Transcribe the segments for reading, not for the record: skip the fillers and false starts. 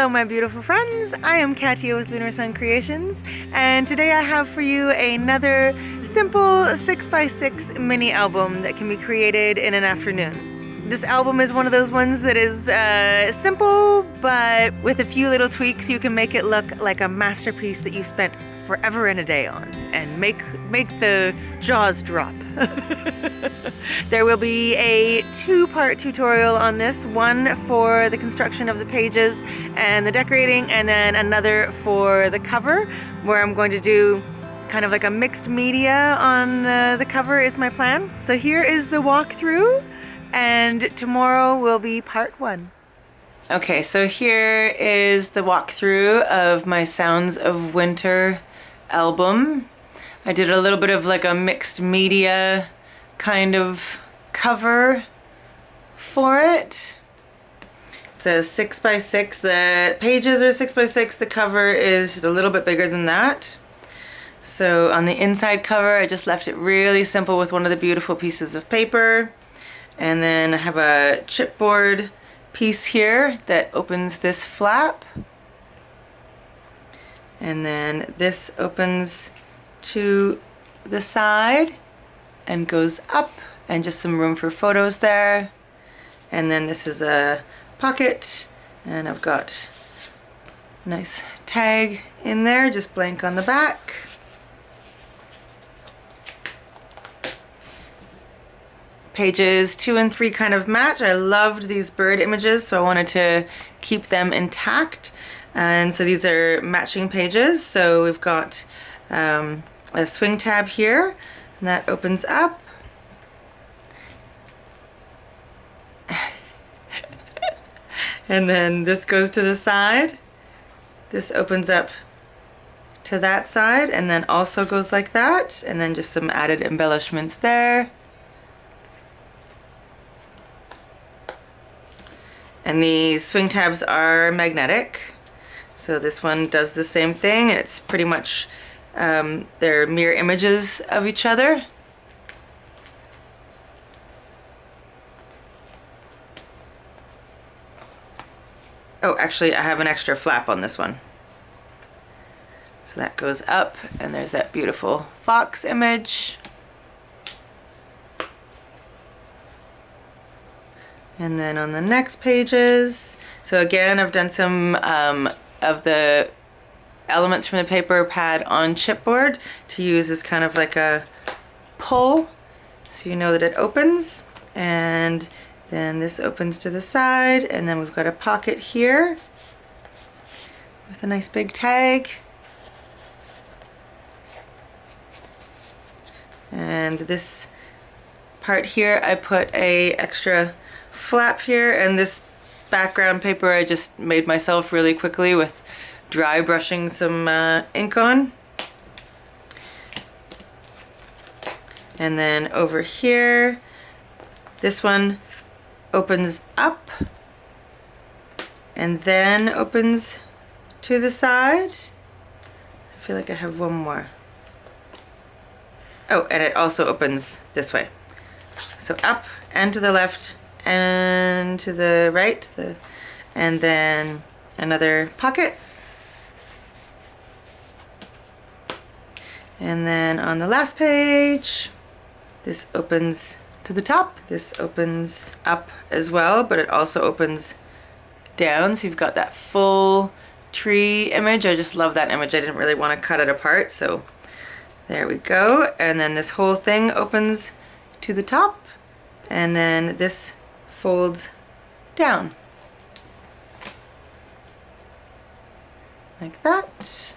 Hello my beautiful friends, I am Katia with Lunar Sun Creations, and today I have for you another simple 6x6 mini album that can be created in an afternoon. This album is one of those ones that is simple, but with a few little tweaks you can make it look like a masterpiece that you spent forever and a day on, and make the jaws drop. There will be a two-part tutorial on this, one for the construction of the pages and the decorating, and then another for the cover, where I'm going to do kind of like a mixed media on the cover is my plan. So here is the walkthrough, and tomorrow will be part one. Okay, so here is the walkthrough of my Sounds of Winter album. I did a little bit of like a mixed media kind of cover for it. It's a 6x6. The pages are 6x6. The cover is just a little bit bigger than that. So on the inside cover, I just left it really simple with one of the beautiful pieces of paper. And then I have a chipboard piece here that opens this flap. And then this opens to the side and goes up, and just some room for photos there. And then this is a pocket, and I've got a nice tag in there, just blank on the back. Pages 2 and 3 kind of match. I loved these bird images, so I wanted to keep them intact. And so these are matching pages. So we've got a swing tab here, and that opens up. And then this goes to the side. This opens up to that side, and then also goes like that. And then just some added embellishments there. And these swing tabs are magnetic. So this one does the same thing, and it's pretty much they're mirror images of each other. Oh, actually I have an extra flap on this one. So that goes up, and there's that beautiful fox image. And then on the next pages, so again I've done some of the elements from the paper pad on chipboard to use as kind of like a pull, so you know that it opens. And then this opens to the side, and then we've got a pocket here with a nice big tag. And this part here I put a extra flap here, and this background paper I just made myself really quickly with dry brushing some ink on. And then over here, this one opens up and then opens to the side. I feel like I have one more. Oh, and it also opens this way. So up and to the left and to the right, and then another pocket. And then on the last page, this opens to the top. This opens up as well, but it also opens down, so you've got that full tree image. I just love that image. I didn't really want to cut it apart, so there we go. And then this whole thing opens to the top, and then this folds down like that.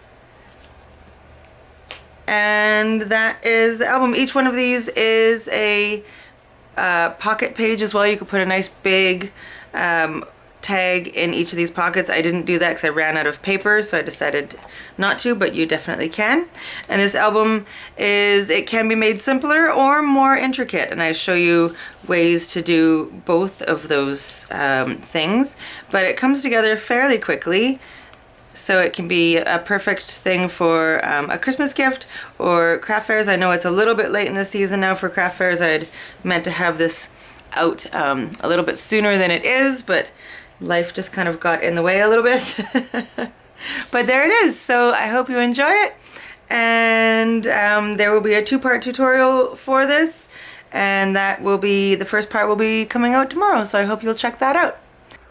And that is the album. Each one of these is a pocket page as well. You could put a nice big tag in each of these pockets. I didn't do that because I ran out of paper, so I decided not to, but you definitely can. And this album it can be made simpler or more intricate, and I show you ways to do both of those things, but it comes together fairly quickly. So it can be a perfect thing for a Christmas gift or craft fairs. I know it's a little bit late in the season now for craft fairs. I'd meant to have this out a little bit sooner than it is, but life just kind of got in the way a little bit. But there it is. So I hope you enjoy it. And there will be a 2-part tutorial for this. And that will be, the first part will be coming out tomorrow. So I hope you'll check that out.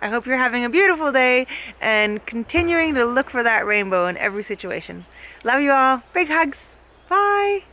I hope you're having a beautiful day and continuing to look for that rainbow in every situation. Love you all. Big hugs. Bye.